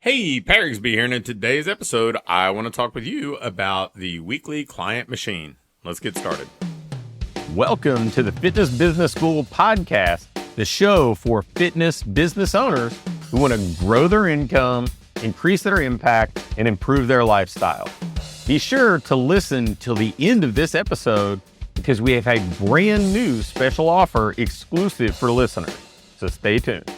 Hey, Rigsby here, and in today's episode, I want to talk with you about the weekly client machine. Let's get started. Welcome to the Fitness Business School podcast, the show for fitness business owners who want to grow their income, increase their impact, and improve their lifestyle. Be sure to listen till the end of this episode because we have a brand new special offer exclusive for listeners. So stay tuned.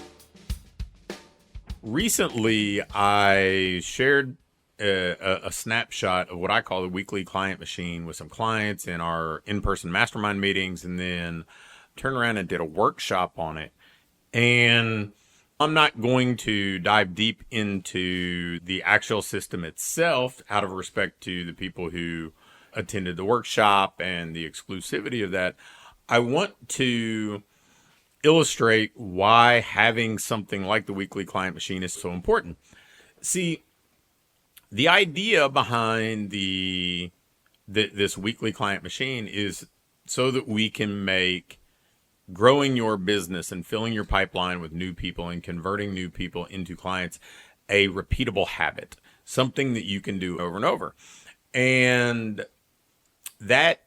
Recently, I shared a snapshot of what I call the weekly client machine with some clients in our in-person mastermind meetings, and then turned around and did a workshop on it. And I'm not going to dive deep into the actual system itself out of respect to the people who attended the workshop and the exclusivity of that. I want to illustrate why having something like the weekly client machine is so important. See, the idea behind this weekly client machine is so that we can make growing your business and filling your pipeline with new people and converting new people into clients a repeatable habit, something that you can do over and over. And that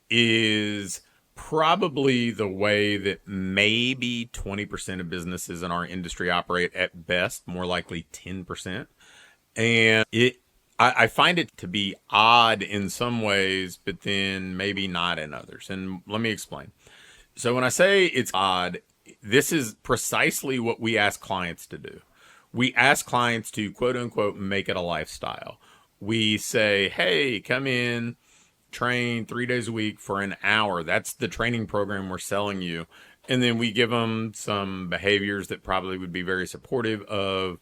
is probably the way that maybe 20% of businesses in our industry operate at best, more likely 10%. And I find it to be odd in some ways, but then maybe not in others. And let me explain. So when I say it's odd, this is precisely what we ask clients to do. We ask clients to quote unquote make it a lifestyle. We say, hey, come in, train 3 days a week for an hour. That's the training program we're selling you. And then we give them some behaviors that probably would be very supportive of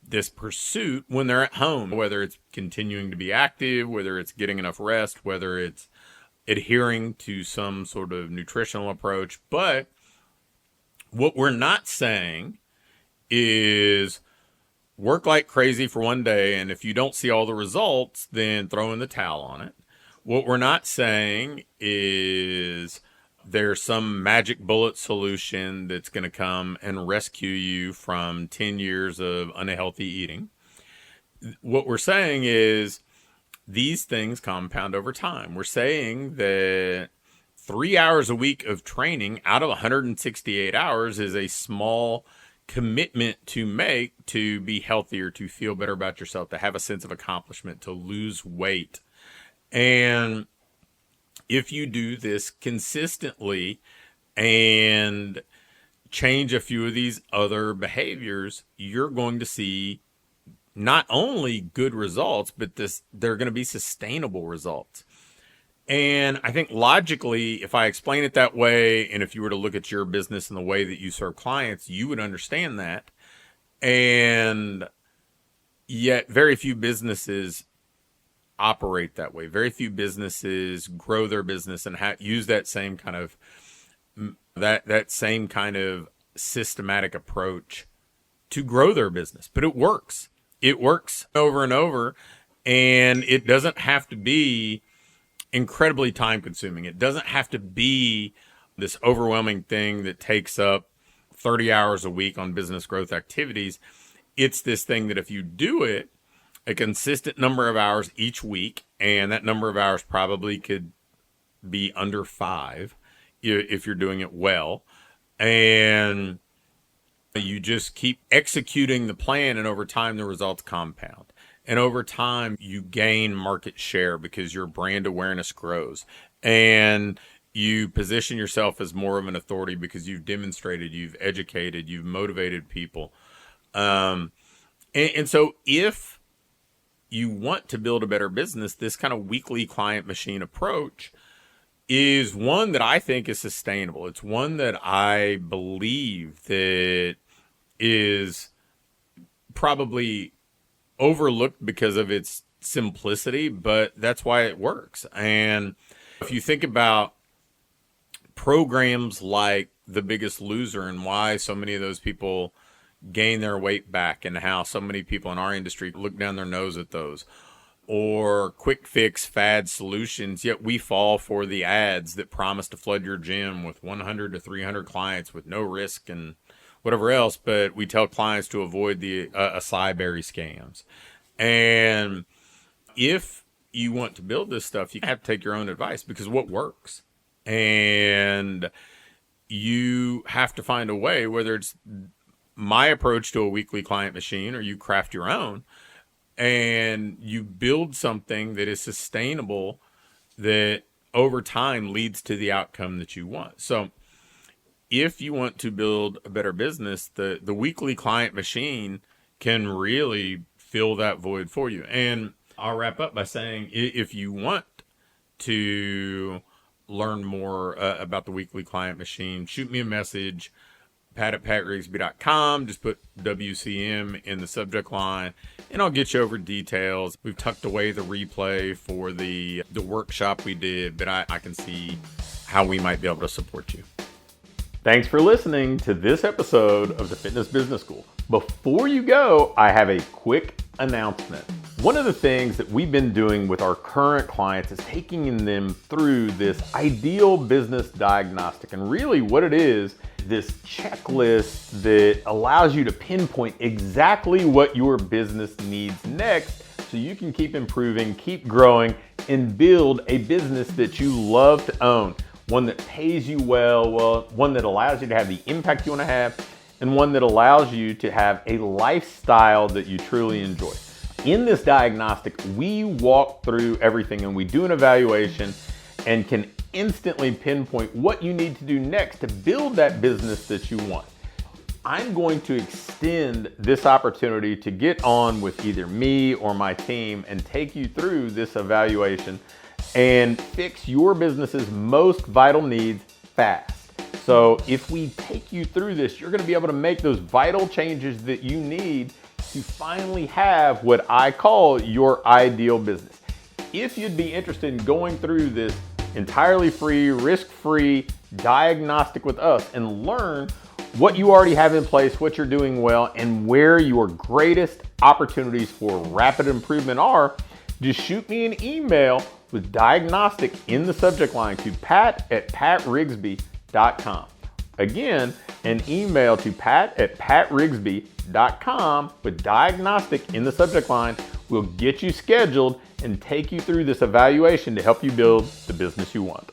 this pursuit when they're at home, whether it's continuing to be active, whether it's getting enough rest, whether it's adhering to some sort of nutritional approach. But what we're not saying is work like crazy for one day, and if you don't see all the results, then throw in the towel on it. What we're not saying is there's some magic bullet solution that's going to come and rescue you from 10 years of unhealthy eating. What we're saying is these things compound over time. We're saying that 3 hours a week of training out of 168 hours is a small commitment to make to be healthier, to feel better about yourself, to have a sense of accomplishment, to lose weight. And if you do this consistently and change a few of these other behaviors, you're going to see not only good results, but they're going to be sustainable results. And I think logically, if I explain it that way, and if you were to look at your business and the way that you serve clients, you would understand that. And yet very few businesses operate that way. Very few businesses grow their business and use that same kind of that same kind of systematic approach to grow their business. But it works. It works over and over, and it doesn't have to be incredibly time consuming. It doesn't have to be this overwhelming thing that takes up 30 hours a week on business growth activities. It's this thing that if you do it a consistent number of hours each week, and that number of hours probably could be under 5 if you're doing it well, and you just keep executing the plan, and over time the results compound. And over time you gain market share because your brand awareness grows, and you position yourself as more of an authority because you've demonstrated, you've educated, you've motivated people. And so if you want to build a better business, this kind of weekly client machine approach is one that I think is sustainable. It's one that I believe that is probably overlooked because of its simplicity, but that's why it works. And if you think about programs like The Biggest Loser and why so many of those people gain their weight back, and how so many people in our industry look down their nose at those, or quick fix fad solutions, yet we fall for the ads that promise to flood your gym with 100 to 300 clients with no risk and whatever else, but we tell clients to avoid the acai berry scams. And if you want to build this stuff, you have to take your own advice, because what works? And you have to find a way, whether it's my approach to a weekly client machine or you craft your own, and you build something that is sustainable, that over time leads to the outcome that you want. So if you want to build a better business, the weekly client machine can really fill that void for you. And I'll wrap up by saying, if you want to learn more about the weekly client machine, shoot me a message, pat@patrigsby.com. Just put WCM in the subject line, and I'll get you over details. We've tucked away the replay for the workshop we did, but I can see how we might be able to support you. Thanks for listening to this episode of the Fitness Business School. Before you go, I have a quick announcement. One of the things that we've been doing with our current clients is taking them through this ideal business diagnostic. And really what it is, this checklist that allows you to pinpoint exactly what your business needs next, so you can keep improving, keep growing, and build a business that you love to own. One that pays you well, one that allows you to have the impact you want to have, and one that allows you to have a lifestyle that you truly enjoy. In this diagnostic, we walk through everything, and we do an evaluation and can instantly pinpoint what you need to do next to build that business that you want. I'm going to extend this opportunity to get on with either me or my team and take you through this evaluation and fix your business's most vital needs fast. So if we take you through this, you're going to be able to make those vital changes that you need to finally have what I call your ideal business. If you'd be interested in going through this entirely free, risk-free diagnostic with us and learn what you already have in place, what you're doing well, and where your greatest opportunities for rapid improvement are, just shoot me an email with diagnostic in the subject line to pat@patrigsby.com. Again, an email to pat@patrigsby.com with diagnostic in the subject line will get you scheduled and take you through this evaluation to help you build the business you want.